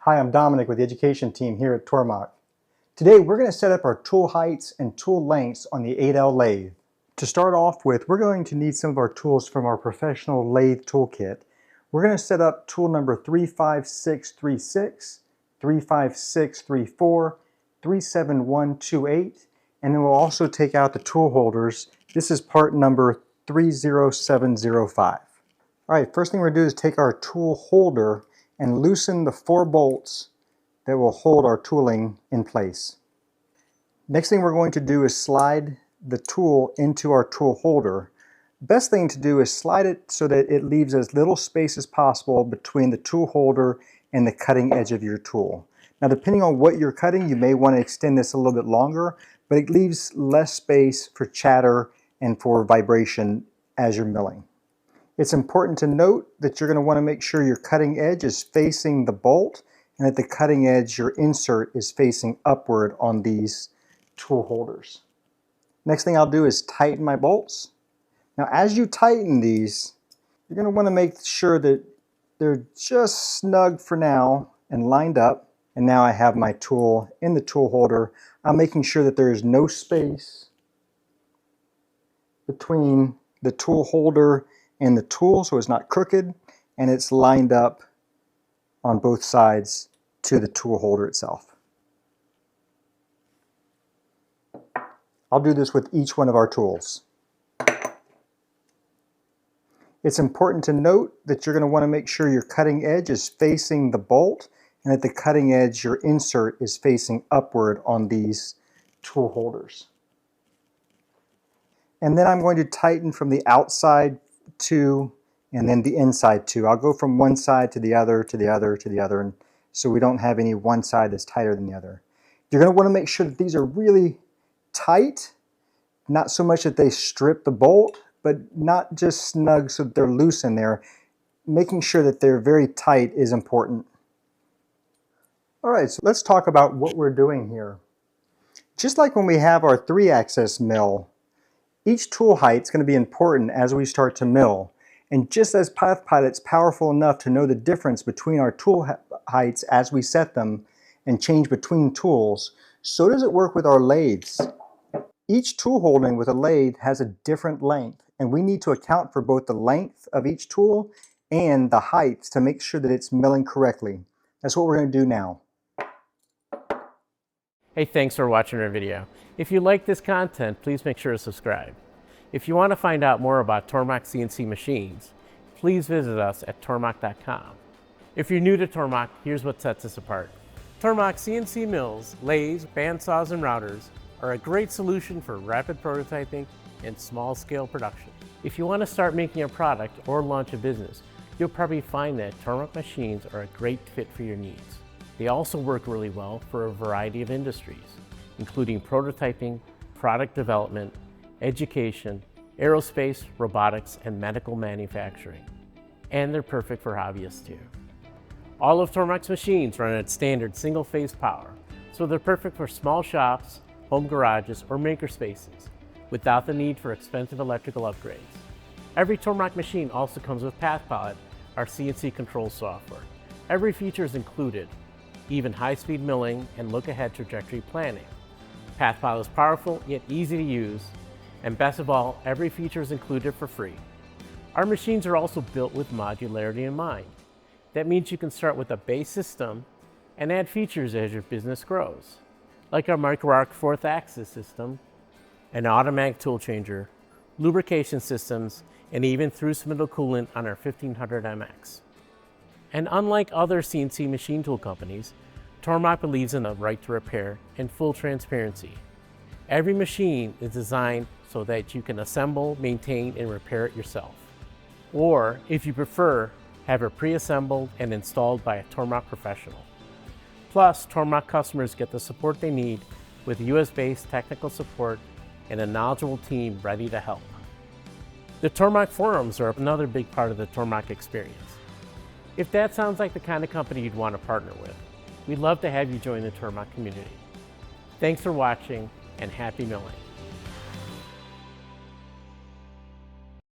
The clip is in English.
Hi, I'm Dominic with the education team here at Tormach. Today we're going to set up our tool heights and tool lengths on the 8L lathe. To start off with, we're going to need some of our tools from our professional lathe toolkit. We're going to set up tool number 35636, 35634, 37128, and then we'll also take out the tool holders. This is part number 30705. All right, first thing we're going to do is take our tool holder and loosen the 4 bolts that will hold our tooling in place. Next thing we're going to do is slide the tool into our tool holder. Best thing to do is slide it so that it leaves as little space as possible between the tool holder and the cutting edge of your tool. Now, depending on what you're cutting, you may want to extend this a little bit longer, but it leaves less space for chatter and for vibration as you're milling. It's important to note that you're going to want to make sure your cutting edge is facing the bolt and that the cutting edge, your insert, is facing upward on these tool holders. Next thing I'll do is tighten my bolts. Now, as you tighten these, you're going to want to make sure that they're just snug for now and lined up. And now I have my tool in the tool holder. I'm making sure that there is no space between the tool holder and the tool, so it's not crooked, and it's lined up on both sides to the tool holder itself. I'll do this with each one of our tools. It's important to note that you're going to want to make sure your cutting edge is facing the bolt and that the cutting edge, your insert, is facing upward on these tool holders. And then I'm going to tighten from the outside two and then the inside two. I'll go from one side to the other, to the other, to the other, and so we don't have any one side that's tighter than the other. You're going to want to make sure that these are really tight, not so much that they strip the bolt, but not just snug so that they're loose in there. Making sure that they're very tight is important. All right, so let's talk about what we're doing here. Just like when we have our 3-axis mill, each tool height is going to be important as we start to mill. And just as PathPilot's powerful enough to know the difference between our tool heights as we set them and change between tools, so does it work with our lathes. Each tool holding with a lathe has a different length, and we need to account for both the length of each tool and the heights to make sure that it's milling correctly. That's what we're going to do now. Hey, thanks for watching our video. If you like this content, please make sure to subscribe. If you want to find out more about Tormach CNC machines, please visit us at tormach.com. If you're new to Tormach, here's what sets us apart. Tormach CNC mills, lathes, bandsaws, and routers are a great solution for rapid prototyping and small-scale production. If you want to start making a product or launch a business, you'll probably find that Tormach machines are a great fit for your needs. They also work really well for a variety of industries, including prototyping, product development, education, aerospace, robotics, and medical manufacturing. And they're perfect for hobbyists too. All of Tormach's machines run at standard single-phase power, so they're perfect for small shops, home garages, or maker spaces, without the need for expensive electrical upgrades. Every Tormach machine also comes with PathPilot, our CNC control software. Every feature is included, even high-speed milling and look-ahead trajectory planning. PathPilot is powerful yet easy to use, and best of all, every feature is included for free. Our machines are also built with modularity in mind. That means you can start with a base system and add features as your business grows, like our micro-arc 4th-axis system, an automatic tool changer, lubrication systems, and even through-spindle coolant on our 1500 MX. And unlike other CNC machine tool companies, Tormach believes in the right to repair and full transparency. Every machine is designed so that you can assemble, maintain, and repair it yourself. Or, if you prefer, have it pre-assembled and installed by a Tormach professional. Plus, Tormach customers get the support they need with US-based technical support and a knowledgeable team ready to help. The Tormach forums are another big part of the Tormach experience. If that sounds like the kind of company you'd want to partner with, we'd love to have you join the Tormach community. Thanks for watching, and happy milling.